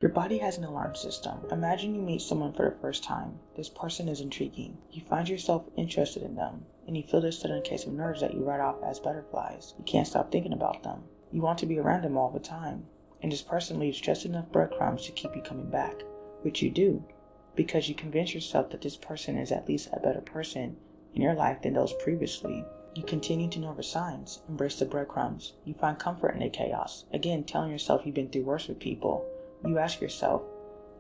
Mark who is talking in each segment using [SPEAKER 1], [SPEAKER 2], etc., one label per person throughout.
[SPEAKER 1] Your body has an alarm system. Imagine you meet someone for the first time. This person is intriguing. You find yourself interested in them, and you feel this sudden case of nerves that you write off as butterflies. You can't stop thinking about them. You want to be around them all the time, and this person leaves just enough breadcrumbs to keep you coming back, which you do, because you convince yourself that this person is at least a better person in your life than those previously. You continue to know the signs, embrace the breadcrumbs. You find comfort in the chaos, again telling yourself you've been through worse with people. You ask yourself,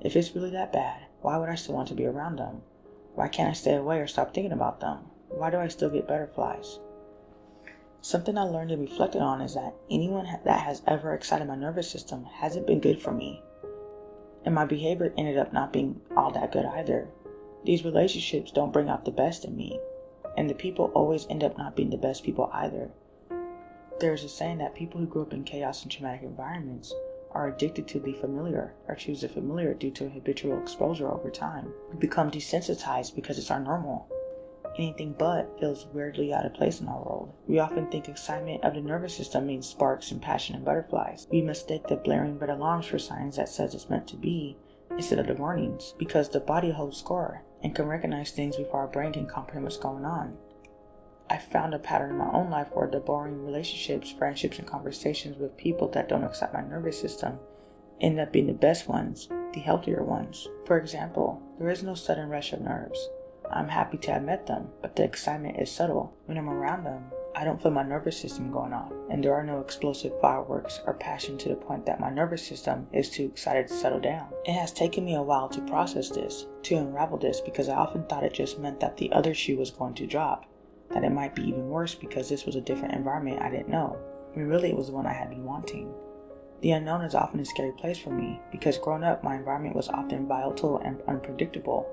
[SPEAKER 1] if it's really that bad, why would I still want to be around them? Why can't I stay away or stop thinking about them? Why do I still get butterflies? Something I learned and reflected on is that anyone that has ever excited my nervous system hasn't been good for me. And my behavior ended up not being all that good either. These relationships don't bring out the best in me, and the people always end up not being the best people either. There's a saying that people who grew up in chaos and traumatic environments are addicted to the familiar or choose the familiar due to habitual exposure over time. We become desensitized because it's our normal. Anything but feels weirdly out of place in our world. We often think excitement of the nervous system means sparks and passion and butterflies. We mistake the blaring red alarms for signs that says it's meant to be instead of the warnings, because the body holds score and can recognize things before our brain can comprehend what's going on. I found a pattern in my own life where the boring relationships, friendships, and conversations with people that don't excite my nervous system end up being the best ones, the healthier ones. For example, there is no sudden rush of nerves. I'm happy to have met them, but the excitement is subtle. When I'm around them, I don't feel my nervous system going off, and there are no explosive fireworks or passion to the point that my nervous system is too excited to settle down. It has taken me a while to process this, to unravel this, because I often thought it just meant that the other shoe was going to drop, that it might be even worse because this was a different environment I didn't know, when really it was the one I had been wanting. The unknown is often a scary place for me, because growing up my environment was often volatile and unpredictable,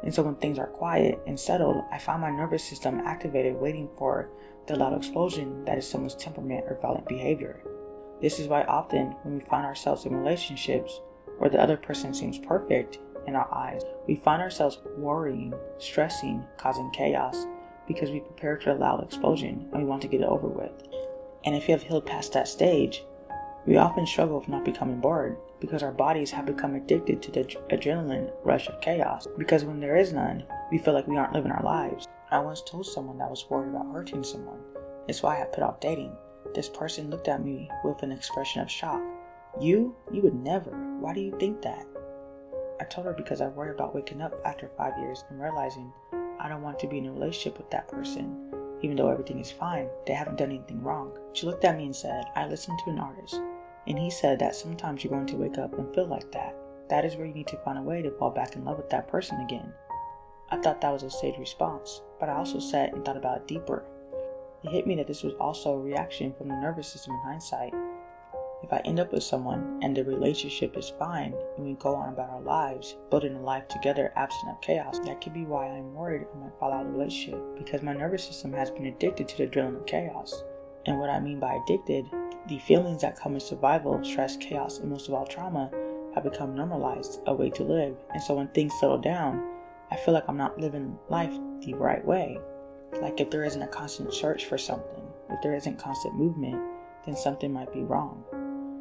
[SPEAKER 1] and so when things are quiet and settled, I find my nervous system activated waiting for the loud explosion that is someone's temperament or violent behavior. This is why often when we find ourselves in relationships where the other person seems perfect in our eyes, we find ourselves worrying, stressing, causing chaos, because we prepare for the loud explosion and we want to get it over with. And if you have healed past that stage, we often struggle with not becoming bored, because our bodies have become addicted to the adrenaline rush of chaos, because when there is none, we feel like we aren't living our lives. I once told someone that was worried about hurting someone. It's why I put off dating. This person looked at me with an expression of shock. You would never. Why do you think that? I told her because I worry about waking up after 5 years and realizing I don't want to be in a relationship with that person. Even though everything is fine, they haven't done anything wrong. She looked at me and said, I listened to an artist, and he said that sometimes you're going to wake up and feel like that. That is where you need to find a way to fall back in love with that person again. I thought that was a sage response, but I also sat and thought about it deeper. It hit me that this was also a reaction from the nervous system in hindsight. If I end up with someone and the relationship is fine and we go on about our lives, building a life together absent of chaos, that could be why I'm worried I might fall out of the relationship, because my nervous system has been addicted to the adrenaline of chaos. And what I mean by addicted, the feelings that come in survival, stress, chaos, and most of all trauma have become normalized, a way to live. And so when things settle down, I feel like I'm not living life the right way. Like if there isn't a constant search for something, if there isn't constant movement, then something might be wrong.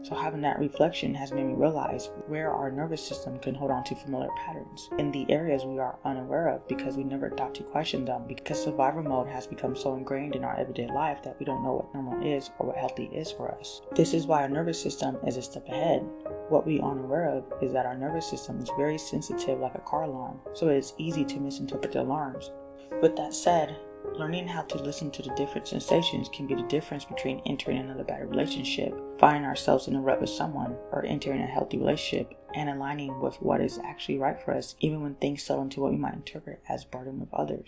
[SPEAKER 1] So having that reflection has made me realize where our nervous system can hold on to familiar patterns in the areas we are unaware of, because we never thought to question them, because survival mode has become so ingrained in our everyday life that we don't know what normal is or what healthy is for us. This is why our nervous system is a step ahead. What we are unaware of is that our nervous system is very sensitive, like a car alarm, so it is easy to misinterpret the alarms. With that said, learning how to listen to the different sensations can be the difference between entering another bad relationship, finding ourselves in a rut with someone, or entering a healthy relationship and aligning with what is actually right for us, even when things settle into what we might interpret as burden with others.